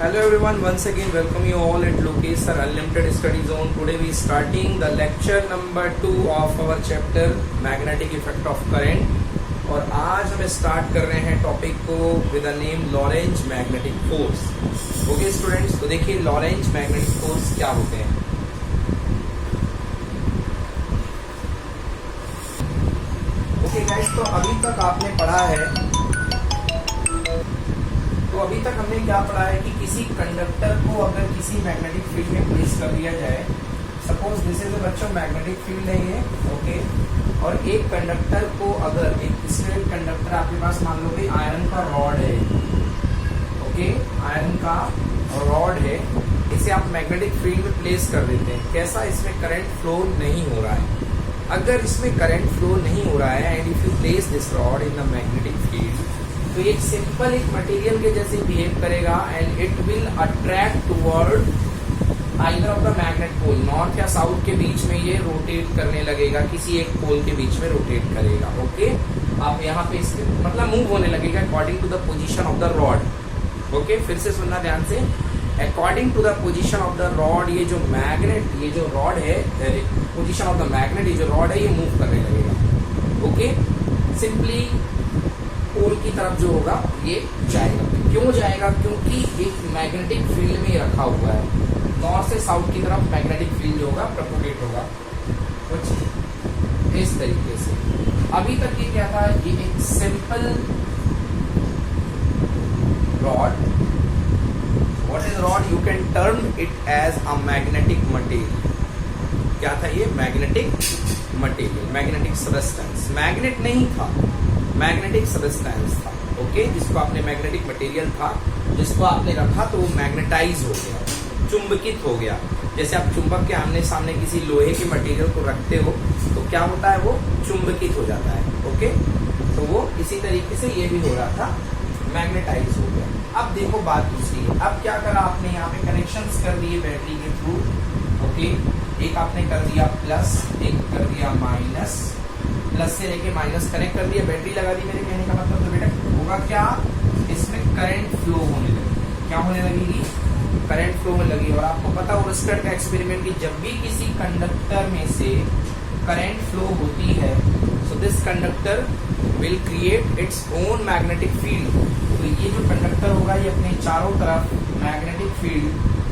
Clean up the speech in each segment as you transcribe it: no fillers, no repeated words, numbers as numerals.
Hello everyone, once again welcome you all at Lokesh Sir Unlimited Study Zone. Today we starting the lecture number 2 of our chapter Magnetic Effect of Current और आज हम start कर रहे हैं topic को with the name Lorentz magnetic force. Okay students, तो देखिए Lorentz magnetic force क्या होते हैं. ओके गाइस, तो अभी तक आपने पढ़ा है, तो अभी तक हमने क्या पढ़ा है कि किसी कंडक्टर को अगर किसी मैग्नेटिक फील्ड में प्लेस कर दिया जाए, सपोज दिस इज बच्चों मैग्नेटिक फील्ड है ये, ओके, और एक कंडक्टर को अगर एक स्ट्रेट कंडक्टर आपके पास मान लो कि आयरन का रॉड है, ओके, आयरन का रॉड है, इसे आप मैग्नेटिक फील्ड में प्लेस कर देते हैं. कैसा, इसमें करंट फ्लो नहीं हो रहा है. अगर इसमें करंट फ्लो नहीं हो रहा है and if you place this rod in the magnetic field, तो एक सिंपल एक मटेरियल के जैसे बिहेव करेगा and it will attract toward either of the magnet pole. North या साउथ के बीच में ये रोटेट करने लगेगा, किसी एक पोल के बीच में रोटेट करेगा. ओके, आप यहाँ पे इसके मतलब मूव होने लगेगा according to the position of the rod. Okay, फिर से सुनना ध्यान से. According to the position of the rod, ये जो मैग्नेट, ये जो रॉड है, पोजीशन ऑफ द मैग्नेट, ये जो रॉड है ये मूव करने लगेगा. ओके, सिंपली पोल की तरफ जो होगा ये जाएगा. क्यों जाएगा? क्योंकि एक मैग्नेटिक फील्ड में रखा हुआ है. नॉर्थ से साउथ की तरफ मैग्नेटिक फील्ड जो होगा प्रोपोगेट होगा कुछ इस तरीके से. अभी तक ये क्या था, ये एक simple rod. What is rod? You can term it as a magnetic material. क्या था ये? Magnetic material, magnetic substance. Magnet नहीं था, मैग्नेटिक सबस्टेंस था. ओके, जिसको आपने मैग्नेटिक मटेरियल था, जिसको आपने रखा तो वो मैग्नेटाइज हो गया, चुंबकित हो गया. जैसे आप चुंबक के आमने सामने किसी लोहे के मटेरियल को रखते हो तो क्या होता है, वो चुंबकित हो जाता है. ओके, तो वो इसी तरीके से ये भी हो रहा था, मैग्नेटाइज हो गया. अब देखो बात दूसरी है. अब क्या करा आपने, यहाँ पे कनेक्शंस कर दिए बैटरी के थ्रू. ओके, एक आपने कर दिया प्लस, एक कर दिया माइनस. प्लस से लेके माइनस कनेक्ट कर दिया, बैटरी लगा दी. मेरे कहने का मतलब तो बेटा होगा क्या, इसमें करंट फ्लो होने लगेगी. क्या होने लगेगी? करंट फ्लो होने लगी. और आपको पता हो ओरस्टेड का एक्सपेरिमेंट की जब भी किसी कंडक्टर में से करंट फ्लो होती है, so this conductor will create its own magnetic field. तो ये जो कंडक्टर होगा ये अपने चारों तरफ मैग्नेटिक फील्ड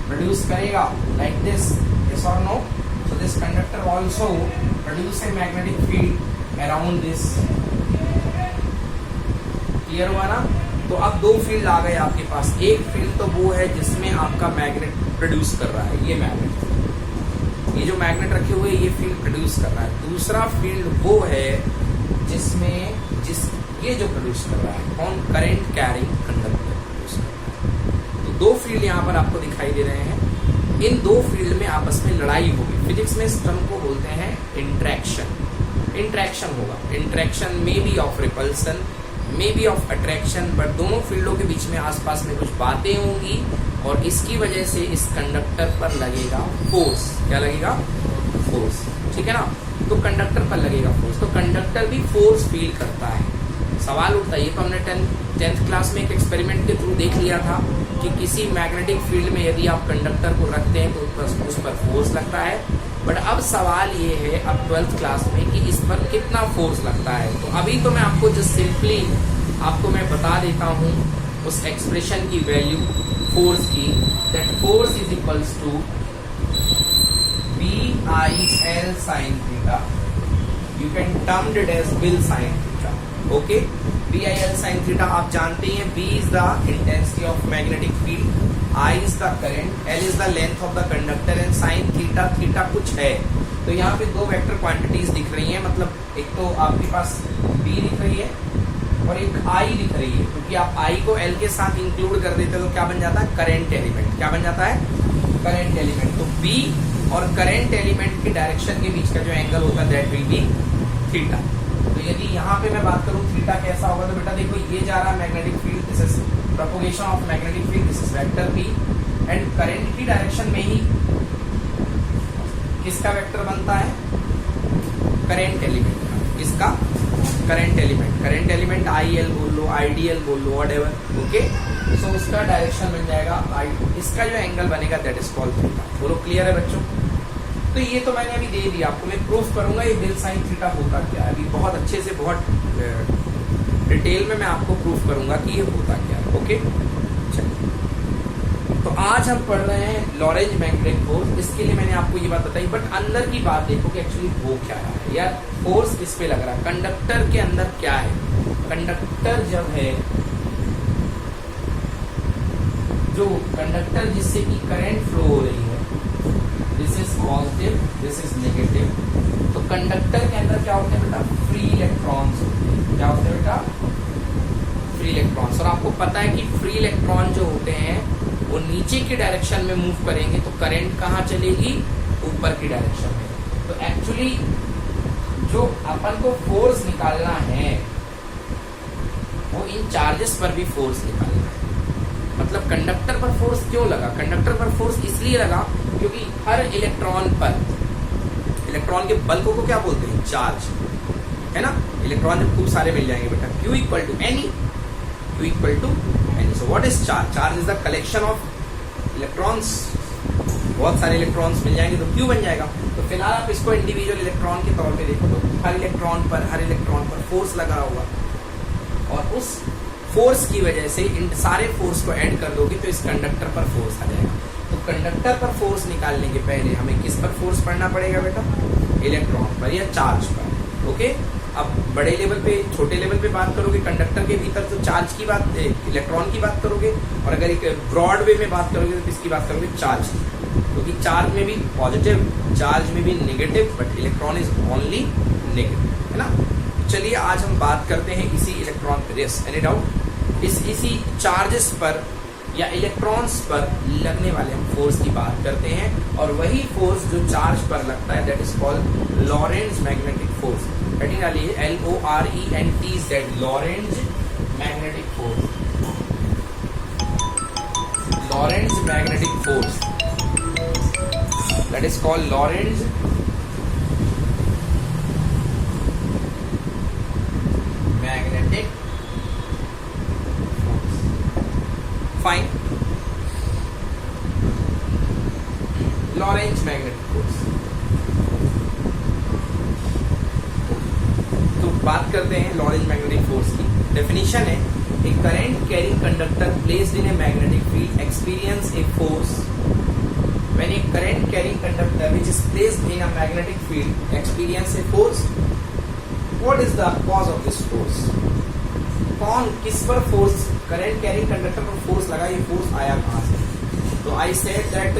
प्रोड्यूस करेगा, लाइक दिस. यस और no? So this conductor also produce a magnetic field around this. Clear हुआ ना? तो अब दो फील्ड आ गए आपके पास. एक फील्ड तो वो है जिसमें आपका मैग्नेट प्रोड्यूस कर रहा है, ये मैग्नेट, ये जो मैग्नेट रखे हुए ये फील्ड प्रोड्यूस कर रहा है. दूसरा फील्ड वो है जिसमें ये जो प्रोड्यूस कर रहा है, कौन? करंट कैरिंग कंडक्टर प्रोड्यूस कर रहा है. तो दो फील्ड यहाँ पर आपको दिखाई दे रहे हैं. इन दो फील्ड में आपस में लड़ाई होगी. फिजिक्स में इस टर्म को बोलते हैं इंट्रैक्शन. इंट्रैक्शन होगा. इंट्रैक्शन में be of repulsion, may be of attraction, but दोनों फील्डों के बीच में आसपास में कुछ बातें होंगी और इसकी वजह से इस कंडक्टर पर लगेगा फोर्स. क्या लगेगा? फोर्स. ठीक है ना? तो कंडक्टर पर लगेगा फोर्स. तो कंडक्टर भी फोर्स फील करता है. सवाल उठता है, ये तो हमने 10th क्लास में एक एक्सपेरिमेंट के थ्रू देख लिया था कि किसी मैग्नेटिक फील्ड में यदि आप कंडक्टर को रखते हैं तो उस पर फोर्स लगता है. बट अब सवाल ये है अब 12th क्लास में कि इस पर कितना फोर्स लगता है. तो अभी तो मैं आपको जस्ट सिंपली आपको मैं बता देता हूँ उस एक्सप्रेशन की वैल्यू फोर्स की, that force is equals to BIL sin theta. You can termed it as BIL sine theta. Okay, BIL sin theta आप जानते हैं. B is the intensity of magnetic field, I is the current, L is the length of the conductor and sin theta, theta कुछ है. तो यहाँ पे दो vector quantities दिख रही हैं. मतलब एक तो आपके पास B दिख रही है और एक I दिख रही है. क्योंकि आप I को L के साथ इंक्लूड कर देते हो तो क्या बन जाता है? Current element. क्या बन जाता है? Current element. तो B और करंट एलिमेंट के डायरेक्शन के बीच का जो एंगल होता है दैट विल बी थीटा. तो यदि यहाँ पे मैं बात करूँ थीटा कैसा होगा, तो बेटा देखो ये जा रहा है magnetic field, this is propagation of magnetic field, this is vector P, and current की डायरेक्शन में ही किसका वेक्टर बनता है? करंट एलिमेंट का. किसका? Current element. Current element IL बोल लो, IDL बोल लो, व्हाटएवर. ओके, सो उसका डायरेक्शन बन जाएगा राइट, इसका जो एंगल बनेगा दैट इज कॉल्ड थीटा। बोलो क्लियर है बच्चों? तो ये तो मैंने अभी दे दिया आपको, मैं प्रूफ करूंगा ये डेल साइन थीटा होता क्या है, अभी बहुत अच्छे से बहुत डिटेल में मैं आपको प्रूफ करूंगा कि ये होता क्या है। ओके चलिए, तो आज हम पढ़ रहे हैं लॉरेंज मैग्नेटिक फोर्स। इसके लिए मैंने आपको ये बात बताई, बट अंदर की बात देखो कि एक्चुअली हो क्या रहा है, या फोर्स किस पे लग रहा है, कंडक्टर के अंदर क्या है। कंडक्टर जब है, जो कंडक्टर जिससे कि करंट फ्लो हो रही है, this is positive, this is negative, तो कंडक्टर के अंदर क्या होते हैं बेटा, फ्री इलेक्ट्रॉन्स होते हैं। क्या होते हैं बेटा? Free electrons. और आपको पता है कि फ्री इलेक्ट्रॉन जो होते हैं वो नीचे की डायरेक्शन में मूव करेंगे, तो करंट कहाँ चलेगी? ऊपर की डायरेक्शन में। तो एक्चुअली जो अपन को फोर्स निकालना है वो इन चार्जेस पर भी फोर्स निकालना है। मतलब कंडक्टर पर फोर्स क्यों लगा? कंडक्टर पर फोर्स इसलिए लगा क्योंकि हर इलेक्ट्रॉन पर, इलेक्ट्रॉन के बल्क को क्या बोलते हैं? चार्ज, है ना। इलेक्ट्रॉन जब खूब सारे मिल जाएंगे बेटा, Q equal to any, Q equal to any. So what is charge? Charge is the collection of electrons. बहुत सारे इलेक्ट्रॉन्स मिल जाएंगे तो Q बन जाएगा। तो फिलहाल आप इसको इंडिविजुअल इलेक्ट्रॉन के तौर पे देखो, तो हर इलेक्ट्रॉन पर फोर्स लगा हुआ, और उस फोर्स की वजह से इन सारे फोर्स को ऐड कर दोगे तो इस कंडक्टर पर फोर्स आ जाएगा। तो कंडक्टर पर फोर्स निकालने के पहले हमें किस पर फोर्स पढ़ना पड़ेगा बेटा? इलेक्ट्रॉन पर या चार्ज पर। ओके, अब बड़े लेवल पे, छोटे लेवल पे बात करोगे कंडक्टर के भीतर तो चार्ज की बात, इलेक्ट्रॉन की बात करोगे, और अगर एक ब्रॉड वे में बात करोगे तो किसकी बात करोगे? चार्ज की। क्योंकि चार्ज में भी पॉजिटिव, चार्ज में भी negative, but electron is only negative, है ना। चलिए आज हम बात करते हैं इसी इलेक्ट्रॉन पर, यस एनी डाउट, इसी चार्जेस पर या इलेक्ट्रॉन्स पर लगने वाले हम फोर्स की बात करते हैं। और वही फोर्स जो चार्ज पर लगता है that is called Lorentz magnetic force. Heading डालिए LORENTZ, Lorentz magnetic force. Lorentz magnetic force that is called Lorentz magnetic force. Fine, Lorentz magnetic force. तो बात करते हैं लॉरेंज मैग्नेटिक फोर्स की। डेफिनेशन है, a current carrying conductor placed in a magnetic field experience a force when a current carrying conductor which is placed in a magnetic field experience a force. What is the cause of this force? कौन, किस पर force, current carrying conductor पर force लगा, ये force आया कहां से? तो I said that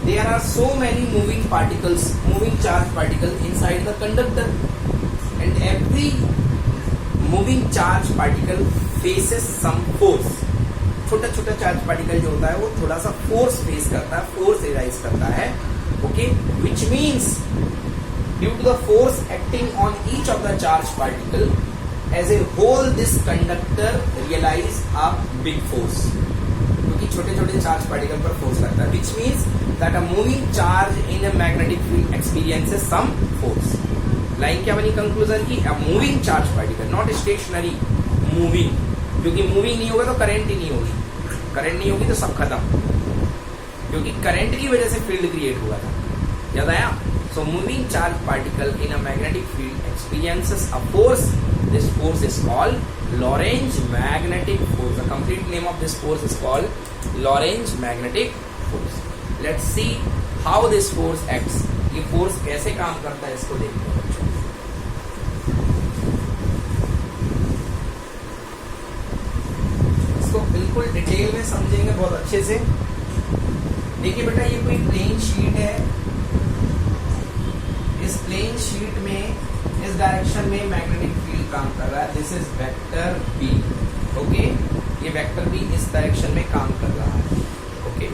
there are so many moving particles, moving charge particle inside the conductor, and every moving charge particle faces some force. छोटा छोटा चार्ज पार्टिकल जो होता है वो थोड़ा सा फोर्स फेस करता है, फोर्स एराइज करता है। Okay, which means due to the force acting on each of the charge particle as a whole this conductor realize a big force. क्योंकि छोटे छोटे चार्ज पार्टिकल पर फोर्स लगता है, which means that a moving charge in a magnetic field experiences some force. Line क्या बनी conclusion की? A moving charge particle, not stationary, moving. क्योंकि मूविंग नहीं होगा तो करंट ही नहीं होगी, करंट नहीं होगी तो सब खत्म, क्योंकि करंट की वजह से फील्ड क्रिएट हुआ था। याद आया? So moving charge particle in a magnetic field experiences a force. This force is called Lorentz magnetic force. The complete name of this force is called Lorentz magnetic force. Let's see how this force acts. ये force कैसे काम करता है इसको देखते हैं बच्चों। इसको बिल्कुल डिटेल में समझेंगे बहुत अच्छे से। देखिए बेटा, ये कोई प्लेन शीट है, इस प्लेन शीट में इस डायरेक्शन में मैग्नेटिक फील्ड काम कर रहा है, this is vector B. Okay, ये वेक्टर बी इस डायरेक्शन में काम कर रहा है। Okay,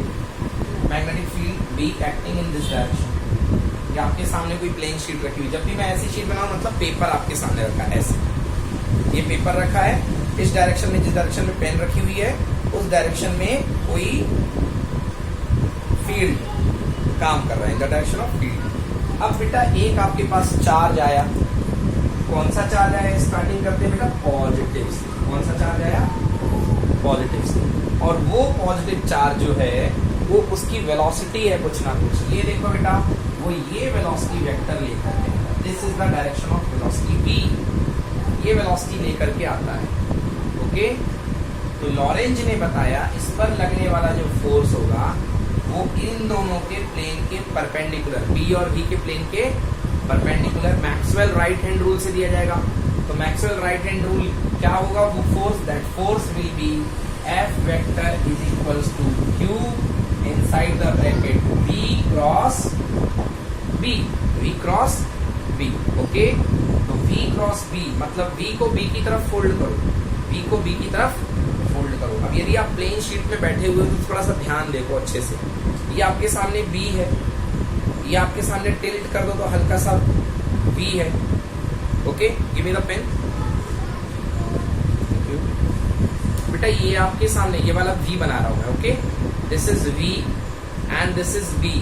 magnetic field B acting in this direction. ये आपके सामने कोई प्लेन शीट रखी हुई, जब भी मैं ऐसी शीट बनाऊं मतलब पेपर आपके सामने रखा है ऐसे, ये पेपर रखा है इस डायरेक्शन में, जिस डायरेक्शन में पेन रखी हुई है उस डायरेक्शन में कोई फील्ड काम कर रहा है, in the direction of field. अब बेटा एक आपके पास चार्ज आया, कौन सा चार्ज आया? स्टार्टिंग करते हैं बेटा पॉजिटिव से। कौन सा चार्ज आया? पॉजिटिव से, और वो पॉजिटिव चार्ज जो है वो उसकी वेलोसिटी है कुछ ना कुछ। ये देखो बेटा, वो ये वेलोसिटी वेक्टर लेकर के, this is the direction of velocity v, ये वेलोसिटी लेकर के आता है। ओके, तो लॉरेंज ने बताया इस पर लगने वाला जो फोर्स होगा वो इन दोनों के प्लेन के परपेंडिकुलर, b और v के प्लेन के perpendicular Maxwell right hand rule से दिया जाएगा। तो मैक्सवेल राइट हैंड रूल क्या होगा, वो force, that force will be F vector is equals to Q inside the bracket V cross B, V cross B। Okay, तो V cross B मतलब V को B की तरफ फोल्ड करो, V को B की तरफ फोल्ड करो। अब यदि आप प्लेन शीट पे बैठे हुए हो तो थोड़ा सा ध्यान देखो अच्छे से। ये आपके सामने B है, ये आपके सामने टिल्ट कर दो तो हल्का सा V है। Okay, give me the pen. बेटा ये आपके सामने ये वाला V बना रहा हूं मैं। Okay, this is V and this is B।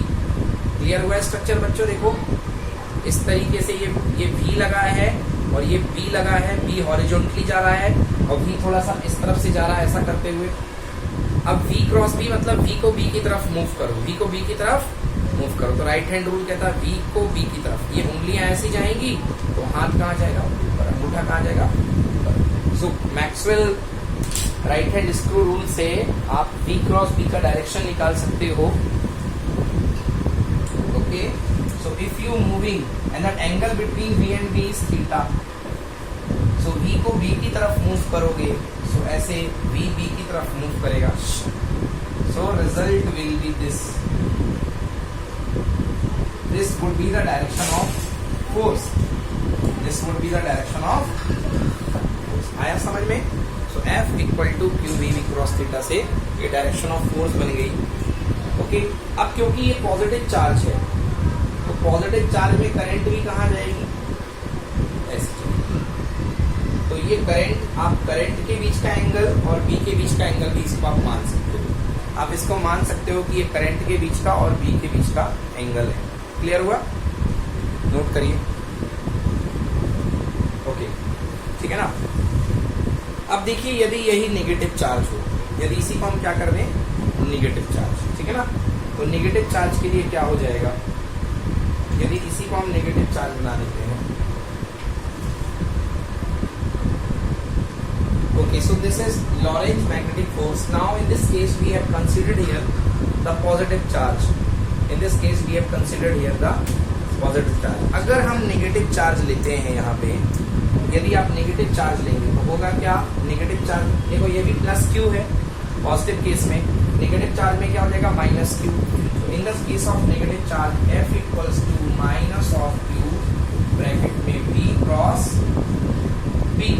Clear हुआ स्ट्रक्चर बच्चों? देखो इस तरीके से ये V लगा है और ये B लगा है, B हॉरिजॉन्टली जा रहा है और V थोड़ा सा इस तरफ से जा रहा है, ऐसा करते हुए। अब V क्रॉस B मतलब V को B की तरफ मूव करो, V को B की तरफ मूव करो। तो राइट हैंड रूल कहता है V को B की तरफ, ये उंगलियां ऐसी जाएंगी तो हाथ कहाँ जाएगा, ऊपर, अंगूठा कहाँ जाएगा, ऊपर। So Maxwell right hand screw rule से आप V क्रॉस B का डायरेक्शन निकाल सकते हो। Okay, so if you moving and that angle between V and B is theta, so V को B की तरफ मूव करोगे, सो ऐसे V B की तरफ मूव करेगा, so result will be this, this would be the direction of force, this would be the direction of force। आया समझ में? so F equal to Q V cross theta से ये डायरेक्शन ऑफ फोर्स बन गई। Okay, अब क्योंकि ये पॉजिटिव चार्ज है तो पॉजिटिव चार्ज में करंट भी कहाँ जाएगी, ऐसे। तो ये करंट, आप करंट के बीच का एंगल और B के बीच का एंगल भी इसको आप मान सकते हो। आप इसको मान सकते हो कि ये करंट के बीच का और B के बीच का एंगल है। क्लियर हुआ? नोट करिए। ओके, ठीक है ना? अब देखिए यदि यही नेगेटिव चार्ज हो, यदि इसी को हम क्या कर दें, नेगेटिव चार्ज, ठीक है ना? तो नेगेटिव चार्ज के लिए क्या हो जाएगा, यदि इसी को हम नेगेटिव चार्ज बना देते हैं। Okay, so this is Lorentz magnetic force. Now in this case we have considered here the positive charge, in this case we have considered here the positive charge। अगर हम नेगेटिव चार्ज लेते हैं यहाँ पे, यदि आप नेगेटिव चार्ज लेंगे तो होगा क्या, नेगेटिव चार्ज देखो ये भी प्लस क्यू है पॉजिटिव केस में, नेगेटिव चार्ज में क्या हो जाएगा, माइनस क्यू। तो in the case of negative charge F equals to minus of Q bracket में V क्रॉस B।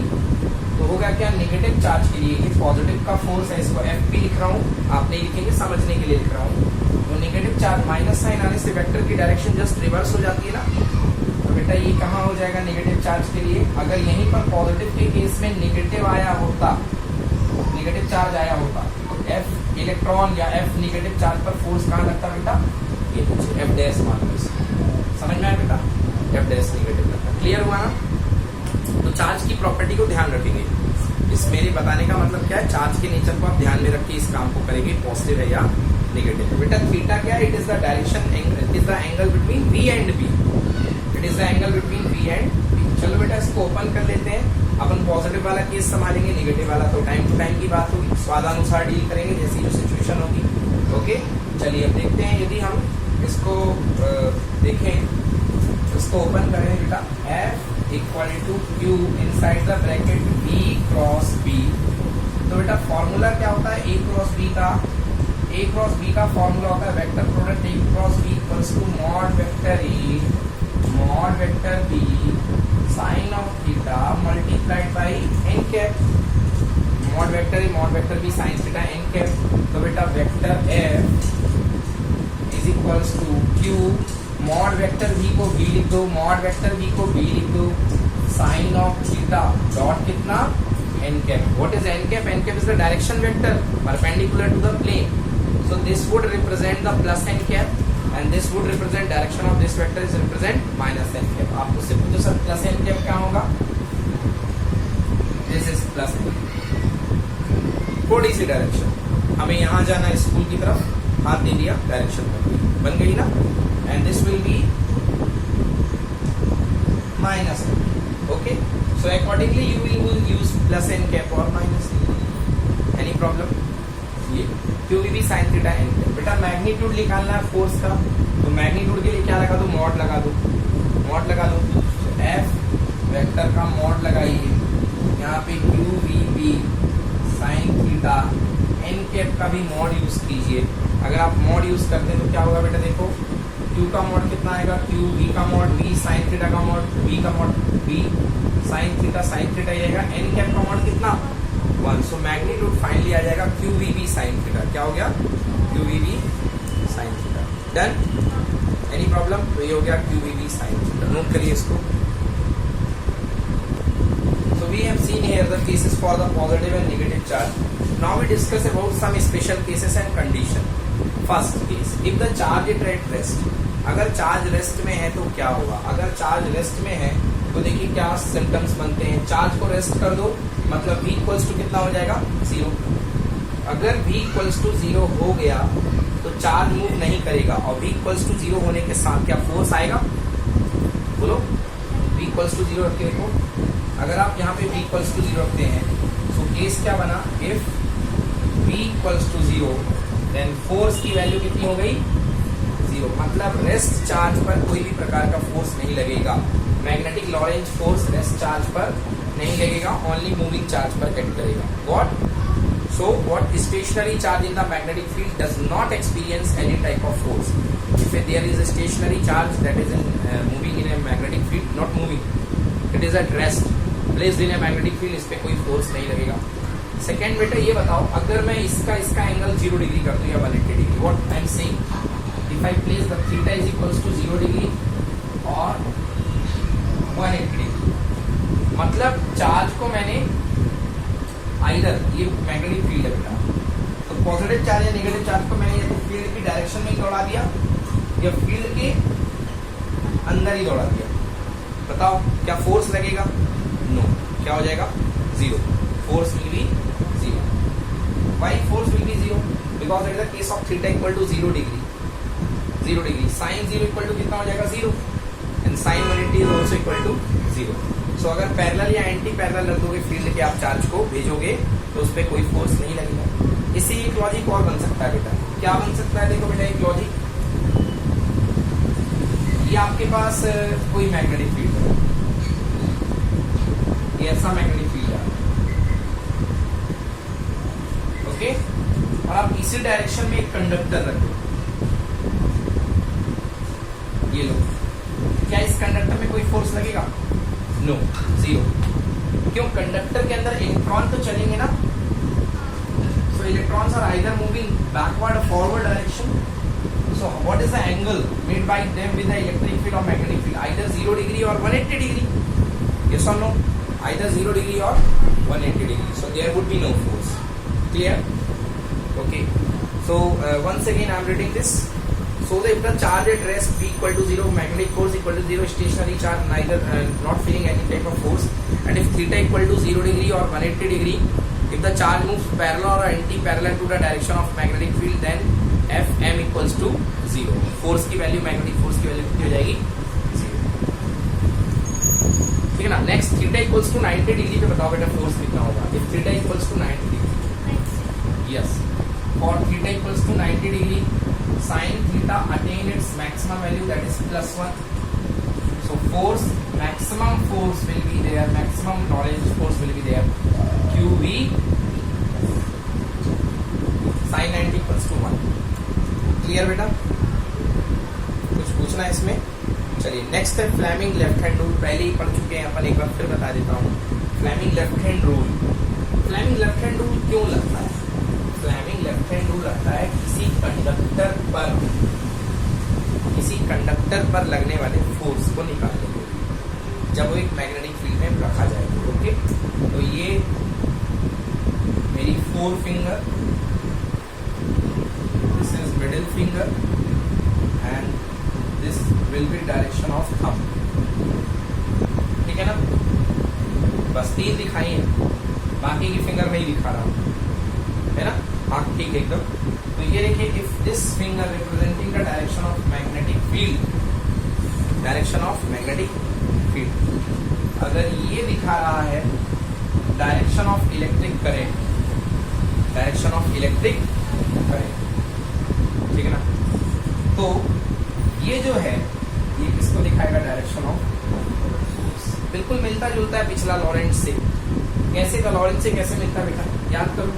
तो होगा क्या, नेगेटिव चार्ज के लिए ये पॉजिटिव का फोर्स है, इसको FP लिख रहा हूँ, आप नहीं लिखेंगे, समझने के लिए लिख रहा हूँ। तो नेगेटिव चार्ज माइनस साइन आने से वेक्टर की डायरेक्शन जस्ट रिवर्स हो जाती है ना। तो बेटा ये कहाँ हो जाएगा नेगेटिव चार्ज के लिए, अगर यहीं पर पॉजिटिव के केस में नेगेटिव आया होता, नेगेटिव चार्ज आया होता तो F इलेक्ट्रॉन या F नेगेटिव चार्ज पर फोर्स कहाँ लगता बेटा, ये पूछे F डैश मान लो, समझ में आया बेटा, F डैश नेगेटिव लगता। क्लियर हुआ ना? तो चार्ज की प्रॉपर्टी को ध्यान रखेंगे। इस मेरे बताने का मतलब क्या है, चार्ज के नेचर को आप ध्यान में रख के इस काम को करेंगे, पॉजिटिव है या नेगेटिव। बेटा थीटा क्या है, it is the direction, it is the angle between V and B, it is the angle between V and B। चलो बेटा इसको ओपन कर लेते हैं, अपन पॉजिटिव वाला केस संभालेंगे, नेगेटिव वाला तो टाइम टू टाइम की बात होगी, स्वादानुसार डील करेंगे जैसी जो सिचुएशन होगी। ओके, चलिए अब देखते हैं, यदि हम इसको देखें, इसको ओपन करें बेटा, F equal to Q inside the bracket V cross B। तो बेटा फॉर्मूला क्या होता है A क्रॉस B का, A क्रॉस B का फॉर्मूला होता है vector product A cross B equals to mod vector A mod vector B sine of theta multiplied by n cap, mod vector A mod vector B sine theta n cap. तो बेटा vector F is equals to Q mod vector V को V लिख दो, mod vector V को V लिख दो, sign of theta dot कितना, n cap। What is n cap? n cap is the direction vector perpendicular to the plane, so this would represent the plus n cap and this would represent direction of this vector is represent minus n cap। आप उससे पूछो sir plus n cap क्या होगा, this is plus n। थोड़ी सी direction, हमें यहाँ जाना है स्कूल की तरफ, हाथ दे दिया, डायरेक्शन बन गई ना, and this will be minus N. Okay, so accordingly you will use plus N cap और माइनस. Any problem? ये Q V B sine theta N cap. बेटा मैग्नीट्यूड निकालना है फोर्स का, तो मैग्नीट्यूड के लिए क्या लगा दो, मॉड लगा दो, मॉड लगा दो. एफ वेक्टर का मॉड लगाइए, यहाँ पे Q V B sine theta N cap का भी मॉड यूज कीजिए. अगर आप मॉड यूज करते हैं तो क्या होगा बेटा, देखो क्यू का मॉड कितना आएगा, क्यू वी का मॉड वी साइन थीटा का मॉड वी का मॉड वी साइन थीटा आएगा. एन कैप का मॉड कितना, 1. सो मैग्नीट्यूड फाइनली आ जाएगा Q V B sine theta. क्या हो गया, Q V B sine theta. Done? Any problem? तो ये हो गया Q V B sine theta. Note करिए इसको. So we have seen here the cases for the positive and negative charge. Now we discuss about some special cases and condition. First case, if the charge is at rest. अगर charge rest में है तो क्या होगा, अगर charge rest में है तो देखिए क्या सिम्टम्स बनते हैं. चार्ज को रेस्ट कर दो, मतलब v इक्वल्स टू कितना हो जाएगा, 0. अगर v इक्वल्स टू 0 हो गया तो चार्ज मूव नहीं करेगा, और v इक्वल्स टू 0 होने के साथ क्या फोर्स आएगा, बोलो. v इक्वल्स टू 0 रख के देखो. अगर आप यहाँ पे v इक्वल्स टू 0 रखते हैं तो केस क्या बना, if v equals to 0 then force की वैल्यू कितनी हो गई, 0. मतलब रेस्ट चार्ज पर कोई भी प्रकार का फोर्स नहीं लगेगा. Magnetic Lorentz force rest charge पर नहीं लगेगा, ओनली मूविंग चार्ज पर एक्ट करेगा. What? So what stationary charge in the magnetic field does not experience any type of force. If there is a stationary charge that is moving in a magnetic field, not moving, it is at rest, placed in a magnetic field, इस पे कोई force नहीं लगेगा. Second बेटा ये बताओ, अगर मैं इसका एंगल 0 डिग्री कर दूं या 180 degree, what I am saying, if I place the theta is equals to 0 degree और 180 डिग्री, मतलब चार्ज को मैंने आइदर, ये मैग्नेटिक फील्ड है बेटा, तो पॉजिटिव चार्ज या नेगेटिव चार्ज को मैंने या तो फील्ड की डायरेक्शन में ही दौड़ा दिया या फील्ड के अंदर ही दौड़ा दिया. बताओ क्या फोर्स लगेगा, नो. क्या हो जाएगा, 0. Force will be 0. Why force will be 0? Because it is the case of theta equal to 0 degree. 0 degree sine 0 equal to कितना हो जाएगा, 0. And sine 180 is also equal to 0. So अगर पैरेलल या anti parallel रख दोगे field के आप charge को भेजोगे तो उस पर कोई फोर्स नहीं लगेगा. इससे एक लॉजिक और बन सकता है बेटा. क्या बन सकता है, देखो बेटा एक लॉजिक, ये आपके पास कोई मैग्नेटिक फील्ड है, ये ऐसा मैग्नेटिक फील्ड है, ओके, और आप इसी डायरेक्शन में एक कंडक्टर रख दो, ये लो. क्या इस कंडक्टर में कोई फोर्स लगेगा, नो, 0. क्यों, कंडक्टर के अंदर इलेक्ट्रॉन तो चलेंगे ना. So electrons are either moving backward और forward direction. So what is the angle made by them with the electric field or magnetic field? Either 0 degree or 180 degree. Yes or no? Either 0 degree or 180 degree. So there would be no force. Clear? Okay. So once again I am reading this. So if the charge at rest b equal to 0, magnetic force equal to 0, stationary charge neither not feeling any type of force, and if theta equal to 0 degree or 180 degree, if the charge moves parallel or anti-parallel to the direction of magnetic field, then Fm equals to 0. Force की value, magnetic force की value कितनी हो जाएगी, 0. ठीक है ना. Next, theta equals to 90 degree पे बताओ बेटा फोर्स कितना होगा. If theta equals to 90 degree, yes, for theta equals to 90 degree sine theta attain its maximum value, that is +1. So force, maximum force will be there, maximum knowledge force will be there, QV sin 90 equals to 1. Clear बेटा, कुछ पूछना है इसमें. चलिए next है Fleming left hand rule. पहले ही पढ़ चुके हैं अपन, एक बार फिर बता देता हूँ. Fleming left hand rule. Fleming left hand rule क्यों लगता है? फ्लेमिंग लेफ्ट हैंड रूल लगता है किसी कंडक्टर पर लगने वाले फोर्स को निकालने के लिए, जब वो एक मैग्नेटिक फील्ड में रखा जाएगा. ओके, तो ये मेरी 4 finger, middle finger and this will be direction of thumb. ठीक है ना. बस 3 दिखाई है, बाकी की फिंगर नहीं दिखा रहा. तो ये देखिए, if this finger representing the direction of magnetic field, direction of magnetic field, अगर ये दिखा रहा है direction of electric current, direction of electric current, ठीक है ना, तो ये जो है ये किसको दिखाएगा, डायरेक्शन ऑफ फोर्स। बिल्कुल मिलता जुलता है पिछला लॉरेंट से। कैसे का लॉरेंट से कैसे मिलता है बेटा, याद करो,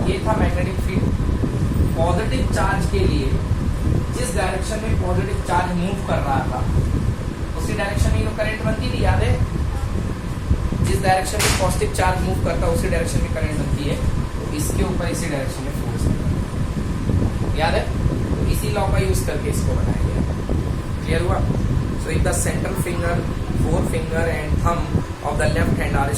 ये था मैग्नेटिक फील्ड। पॉजिटिव चार्ज के लिए जिस डायरेक्शन में पॉजिटिव चार्ज मूव कर रहा था उसी डायरेक्शन में करंट बनती थी, याद है? जिस डायरेक्शन में पॉजिटिव चार्ज मूव करता है उसी डायरेक्शन में करंट बनती है, तो इसके ऊपर इसी डायरेक्शन में फोर्स है, याद है? तो इसी लॉ का यूज करके इसको बनाया गया। क्लियर हुआ? So if the central finger, four finger and thumb of the left hand are